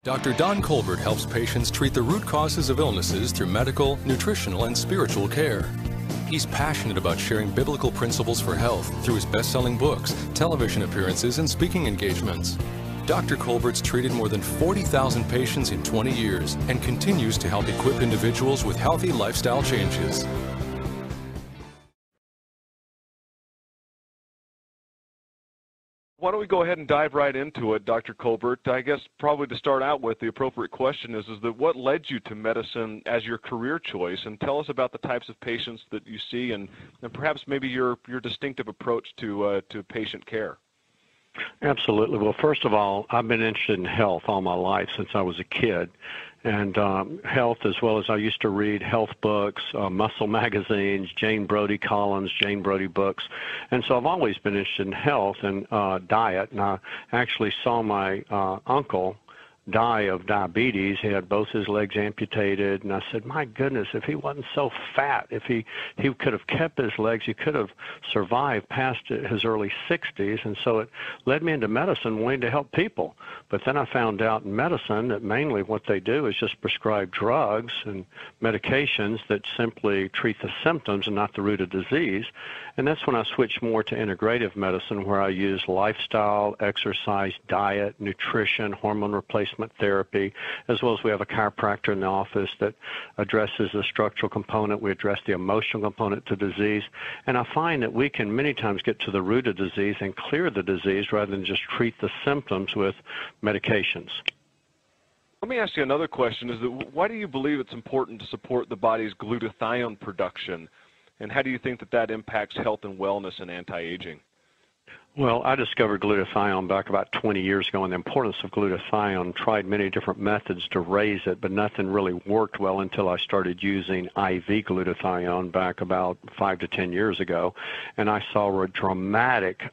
Dr. Don Colbert helps patients treat the root causes of illnesses through medical, nutritional, and spiritual care. He's passionate about sharing biblical principles for health through his best-selling books, television appearances, and speaking engagements. Dr. Colbert's treated more than 40,000 patients in 20 years and continues to help equip individuals with healthy lifestyle changes. Why don't we go ahead and dive right into it, Dr. Colbert? I guess probably to start out with, the appropriate question is that what led you to medicine as your career choice? And tell us about the types of patients that you see and perhaps maybe your distinctive approach to patient care. Absolutely. Well, first of all, I've been interested in health all my life since I was a kid. And health, as well as I used to read health books, muscle magazines, Jane Brodie columns, Jane Brodie books. And so I've always been interested in health and diet. And I actually saw my uncle die of diabetes. He had both his legs amputated, and I said, my goodness, if he wasn't so fat, if he could have kept his legs, he could have survived past his early 60s. And so it led me into medicine, wanting to help people. But then I found out in medicine that mainly what they do is just prescribe drugs and medications that simply treat the symptoms and not the root of disease. And that's when I switched more to integrative medicine, where I use lifestyle, exercise, diet, nutrition, hormone replacement therapy, as well as we have a chiropractor in the office that addresses the structural component. We address the emotional component to disease. And I find that we can many times get to the root of disease and clear the disease rather than just treat the symptoms with medications. Let me ask you another question. Is that why do you believe it's important to support the body's glutathione production? And how do you think that impacts health and wellness and anti-aging? Well, I discovered glutathione back about 20 years ago, and the importance of glutathione, tried many different methods to raise it, but nothing really worked well until I started using IV glutathione back about 5 to 10 years ago. And I saw dramatic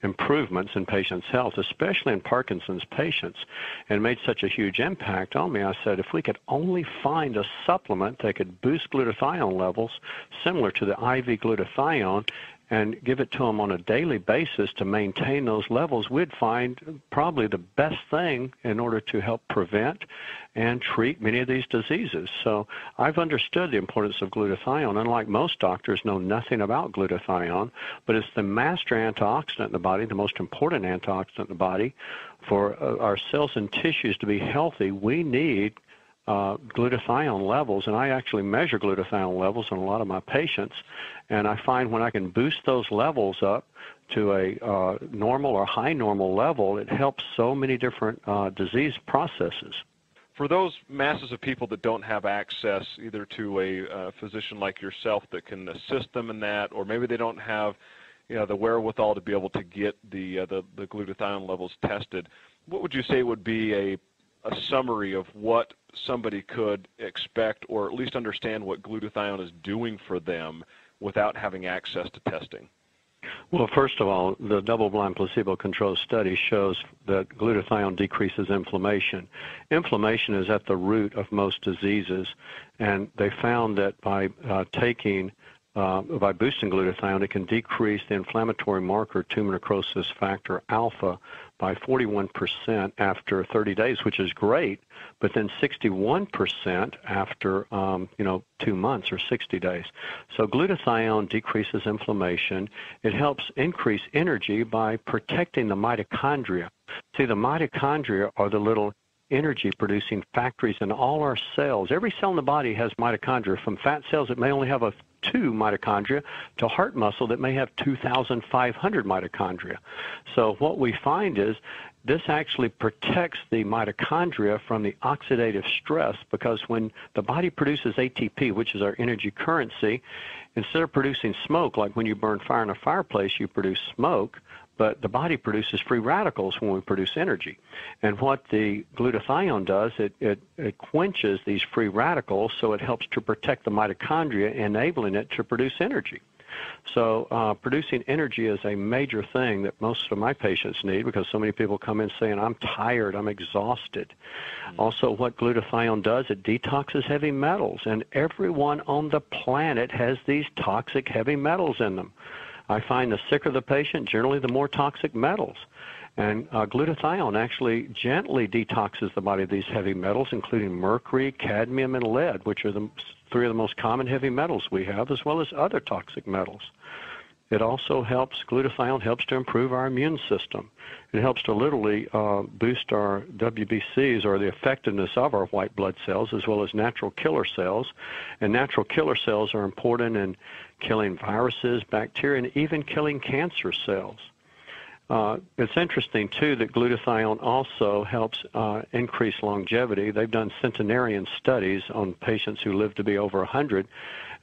improvements in patients' health, especially in Parkinson's patients, and made such a huge impact on me. I said, if we could only find a supplement that could boost glutathione levels similar to the IV glutathione and give it to them on a daily basis to maintain those levels, we'd find probably the best thing in order to help prevent and treat many of these diseases. So I've understood the importance of glutathione. Unlike most doctors, know nothing about glutathione, but it's the master antioxidant in the body, the most important antioxidant in the body. For our cells and tissues to be healthy, we need glutathione levels, and I actually measure glutathione levels in a lot of my patients, and I find when I can boost those levels up to a normal or high normal level, it helps so many different disease processes. For those masses of people that don't have access either to a physician like yourself that can assist them in that, or maybe they don't have the wherewithal to be able to get the glutathione levels tested, what would you say would be a summary of what somebody could expect, or at least understand what glutathione is doing for them without having access to testing? Well, first of all, the double-blind placebo-controlled study shows that glutathione decreases inflammation. Inflammation is at the root of most diseases, and they found that by boosting glutathione, it can decrease the inflammatory marker tumor necrosis factor alpha by 41% after 30 days, which is great, but then 61% after 2 months or 60 days. So glutathione decreases inflammation. It helps increase energy by protecting the mitochondria. See, the mitochondria are the little energy-producing factories in all our cells. Every cell in the body has mitochondria. From fat cells that may only have 2 mitochondria to heart muscle that may have 2,500 mitochondria. So what we find is this actually protects the mitochondria from the oxidative stress, because when the body produces ATP, which is our energy currency, instead of producing smoke, like when you burn fire in a fireplace, you produce smoke, but the body produces free radicals when we produce energy. And what the glutathione does, it quenches these free radicals, so it helps to protect the mitochondria, enabling it to produce energy. So producing energy is a major thing that most of my patients need, because so many people come in saying, I'm tired, I'm exhausted. Also, what glutathione does, it detoxes heavy metals, and everyone on the planet has these toxic heavy metals in them. I find the sicker the patient, generally the more toxic metals. And glutathione actually gently detoxes the body of these heavy metals, including mercury, cadmium, and lead, which are the three of the most common heavy metals we have, as well as other toxic metals. It also helps, glutathione helps to improve our immune system. It helps to literally boost our WBCs, or the effectiveness of our white blood cells, as well as natural killer cells. And natural killer cells are important in killing viruses, bacteria, and even killing cancer cells. It's interesting, too, that glutathione also helps increase longevity. They've done centenarian studies on patients who live to be over 100,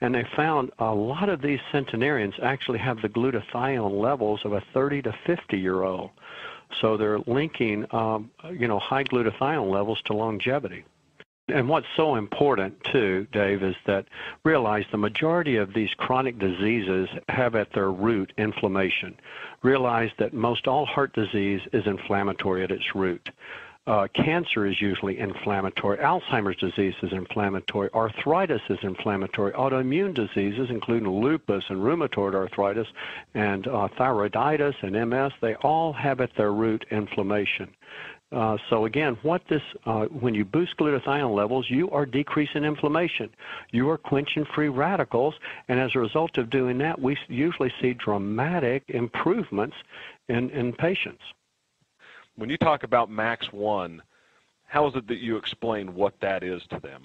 and they found a lot of these centenarians actually have the glutathione levels of a 30 to 50-year-old. So they're linking, high glutathione levels to longevity. And what's so important, too, Dave, is that realize the majority of these chronic diseases have at their root inflammation. Realize that most all heart disease is inflammatory at its root. Cancer is usually inflammatory. Alzheimer's disease is inflammatory. Arthritis is inflammatory. Autoimmune diseases, including lupus and rheumatoid arthritis and thyroiditis and MS, they all have at their root inflammation. So again, when you boost glutathione levels, you are decreasing inflammation. You are quenching free radicals, and as a result of doing that, we usually see dramatic improvements in patients. When you talk about MAX1, how is it that you explain what that is to them?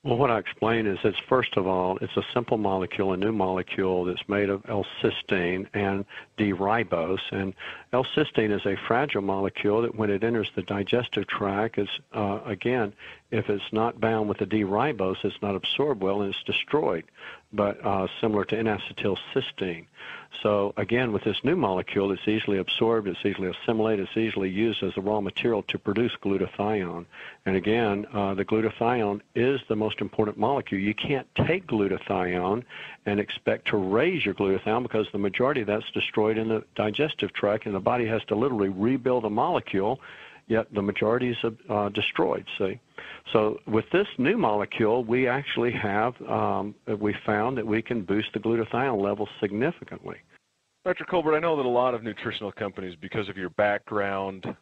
Well, what I explain is it's, first of all, it's a simple molecule, a new molecule that's made of L-cysteine and D-ribose. And L-cysteine is a fragile molecule that when it enters the digestive tract, again, if it's not bound with the D-ribose, it's not absorbed well and it's destroyed, but similar to N-acetylcysteine. So again, with this new molecule, it's easily absorbed, it's easily assimilated, it's easily used as a raw material to produce glutathione. And again, the glutathione is the most important molecule. You can't take glutathione and expect to raise your glutathione because the majority of that's destroyed in the digestive tract, and the body has to literally rebuild a molecule, yet the majority is destroyed, see. So with this new molecule, we actually we found that we can boost the glutathione levels significantly. Dr. Colbert, I know that a lot of nutritional companies, because of your background,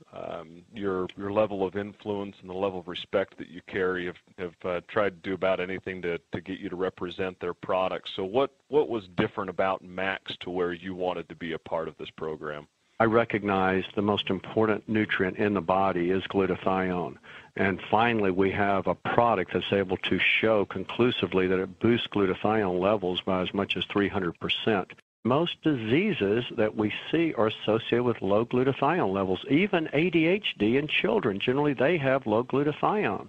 your level of influence, and the level of respect that you carry, have tried to do about anything to get you to represent their products. So what was different about Max to where you wanted to be a part of this program? I recognize the most important nutrient in the body is glutathione. And finally, we have a product that's able to show conclusively that it boosts glutathione levels by as much as 300%. Most diseases that we see are associated with low glutathione levels. Even ADHD in children, generally they have low glutathione.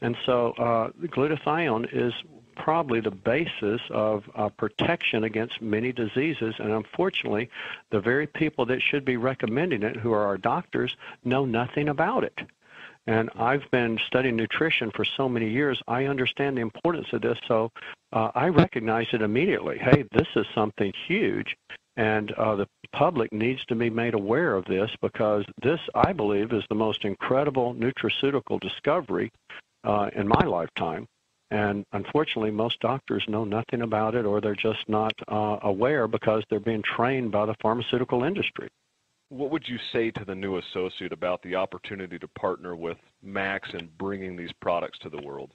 And so glutathione is probably the basis of protection against many diseases, and unfortunately, the very people that should be recommending it, who are our doctors, know nothing about it. And I've been studying nutrition for so many years, I understand the importance of this, so I recognized it immediately. Hey, this is something huge, and the public needs to be made aware of this, because this, I believe, is the most incredible nutraceutical discovery in my lifetime. And unfortunately, most doctors know nothing about it, or they're just not aware because they're being trained by the pharmaceutical industry. What would you say to the new associate about the opportunity to partner with Max in bringing these products to the world?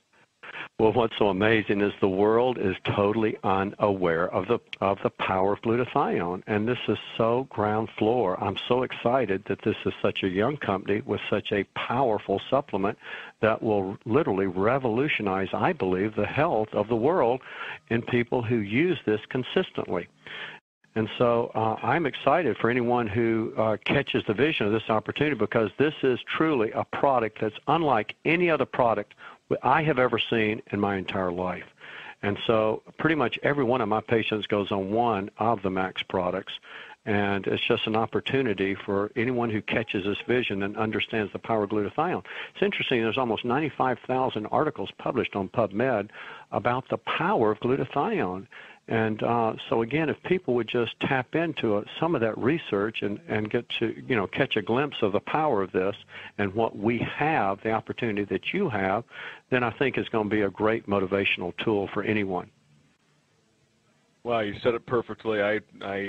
Well, what's so amazing is the world is totally unaware of the power of glutathione, and this is so ground floor. I'm so excited that this is such a young company with such a powerful supplement that will literally revolutionize, I believe, the health of the world in people who use this consistently. And so I'm excited for anyone who catches the vision of this opportunity, because this is truly a product that's unlike any other product I have ever seen in my entire life. And so pretty much every one of my patients goes on one of the Max products, and it's just an opportunity for anyone who catches this vision and understands the power of glutathione. It's interesting, there's almost 95,000 articles published on PubMed about the power of glutathione. And so again, if people would just tap into some of that research and get to, catch a glimpse of the power of this and what we have, the opportunity that you have, then I think it's going to be a great motivational tool for anyone. Well, you said it perfectly. I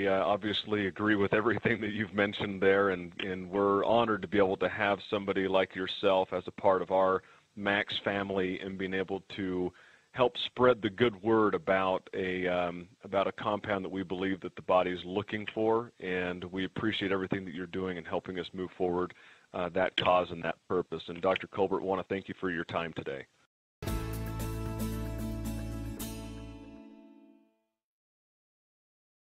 obviously agree with everything that you've mentioned there, and we're honored to be able to have somebody like yourself as a part of our Max family and being able to help spread the good word about a compound that we believe that the body is looking for, and we appreciate everything that you're doing in helping us move forward that cause and that purpose. And Dr. Colbert, want to thank you for your time today.